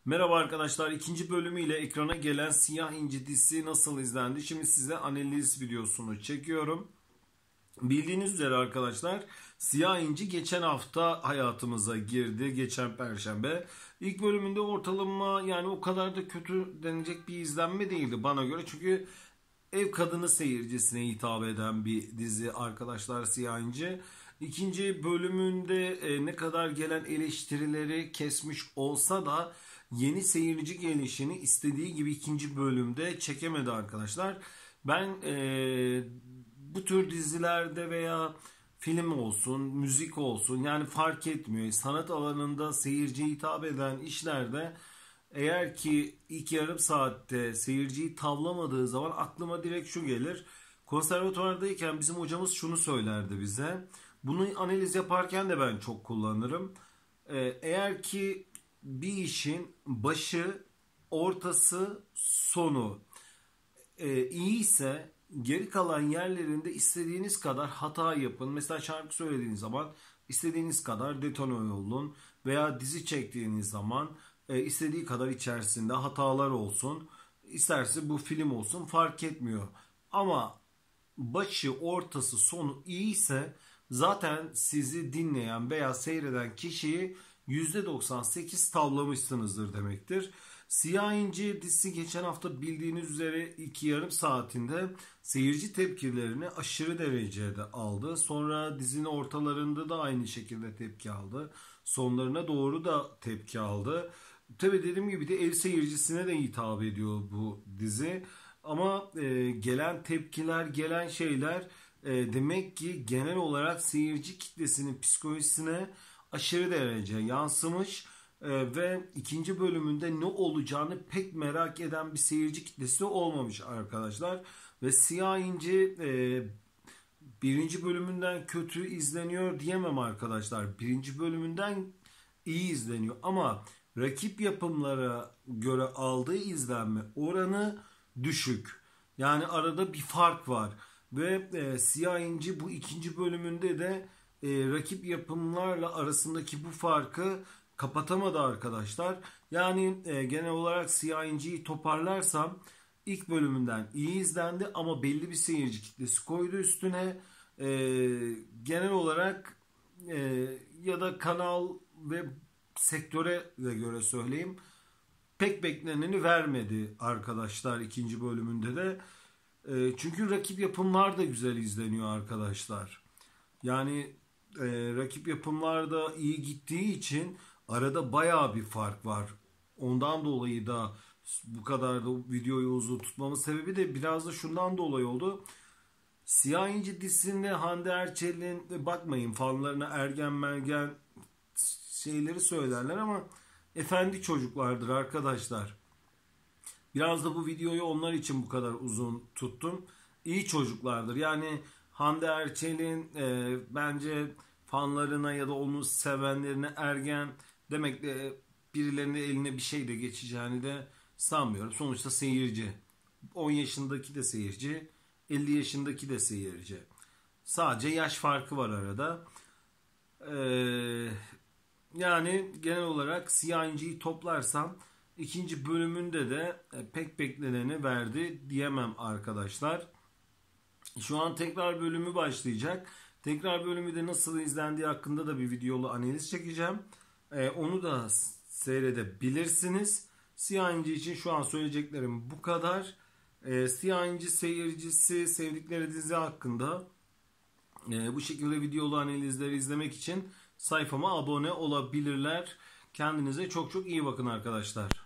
Merhaba arkadaşlar, ikinci bölümüyle ekrana gelen Siyah İnci dizisi nasıl izlendi? Şimdi size analiz videosunu çekiyorum. Bildiğiniz üzere arkadaşlar, Siyah İnci geçen hafta hayatımıza girdi, geçen Perşembe. İlk bölümünde ortalama, yani o kadar da kötü denilecek bir izlenme değildi bana göre. Çünkü ev kadını seyircisine hitap eden bir dizi arkadaşlar Siyah İnci. İkinci bölümünde ne kadar gelen eleştirileri kesmiş olsa da yeni seyirci gelişini istediği gibi ikinci bölümde çekemedi arkadaşlar. Ben bu tür dizilerde veya film olsun, müzik olsun, yani fark etmiyor. Sanat alanında seyirciye hitap eden işlerde eğer ki ilk yarım saatte seyirciyi tavlamadığı zaman aklıma direkt şu gelir. Konservatuvardayken bizim hocamız şunu söylerdi bize. Bunu analiz yaparken de ben çok kullanırım. Eğer ki bir işin başı, ortası, sonu iyi ise geri kalan yerlerinde istediğiniz kadar hata yapın. Mesela şarkı söylediğiniz zaman istediğiniz kadar detone olun veya dizi çektiğiniz zaman istediği kadar içerisinde hatalar olsun. İsterse bu film olsun, fark etmiyor. Ama başı, ortası, sonu iyiyse zaten sizi dinleyen veya seyreden kişiyi %98 tavlamışsınızdır demektir. Siyah İnci dizisi geçen hafta bildiğiniz üzere 2,5 saatinde seyirci tepkilerini aşırı derecede aldı. Sonra dizinin ortalarında da aynı şekilde tepki aldı. Sonlarına doğru da tepki aldı. Tabii dediğim gibi de ev seyircisine de hitap ediyor bu dizi. Ama gelen tepkiler, gelen şeyler demek ki genel olarak seyirci kitlesinin psikolojisine aşırı derece yansımış ve ikinci bölümünde ne olacağını pek merak eden bir seyirci kitlesi olmamış arkadaşlar. Ve Siyah İnci birinci bölümünden kötü izleniyor diyemem arkadaşlar. Birinci bölümünden iyi izleniyor ama rakip yapımlara göre aldığı izlenme oranı düşük. Yani arada bir fark var. Ve Siyah İnci bu ikinci bölümünde de rakip yapımlarla arasındaki bu farkı kapatamadı arkadaşlar. Yani genel olarak Siyah İnci'yi toparlarsam ilk bölümünden iyi izlendi ama belli bir seyirci kitlesi koydu üstüne. E, Genel olarak ya da kanal ve sektöre de göre söyleyeyim, pek bekleneni vermedi arkadaşlar ikinci bölümünde de. Çünkü rakip yapımlar da güzel izleniyor arkadaşlar. Yani rakip yapımlar da iyi gittiği için arada bayağı bir fark var. Ondan dolayı da bu kadar da videoyu uzun tutmamın sebebi de biraz da şundan dolayı oldu. Siyah İnci dizisinde Hande Erçel'in, bakmayın fanlarına ergen mergen şeyleri söylerler ama efendi çocuklardır arkadaşlar. Biraz da bu videoyu onlar için bu kadar uzun tuttum. İyi çocuklardır. Yani Hande Erçel'in bence fanlarına ya da onu sevenlerine ergen demekle birilerinin eline bir şey de geçeceğini de sanmıyorum. Sonuçta seyirci. 10 yaşındaki de seyirci, 50 yaşındaki de seyirci. Sadece yaş farkı var arada. Yani genel olarak Siyah İnci'yi toplarsam ikinci bölümünde de pek bekleneni verdi diyemem arkadaşlar. Şu an tekrar bölümü başlayacak. Tekrar bölümü de nasıl izlendiği hakkında da bir videolu analiz çekeceğim. Onu da seyredebilirsiniz. Siyah İnci için şu an söyleyeceklerim bu kadar. Siyah İnci seyircisi sevdikleri dizi hakkında bu şekilde videolu analizleri izlemek için sayfama abone olabilirler. Kendinize çok çok iyi bakın arkadaşlar.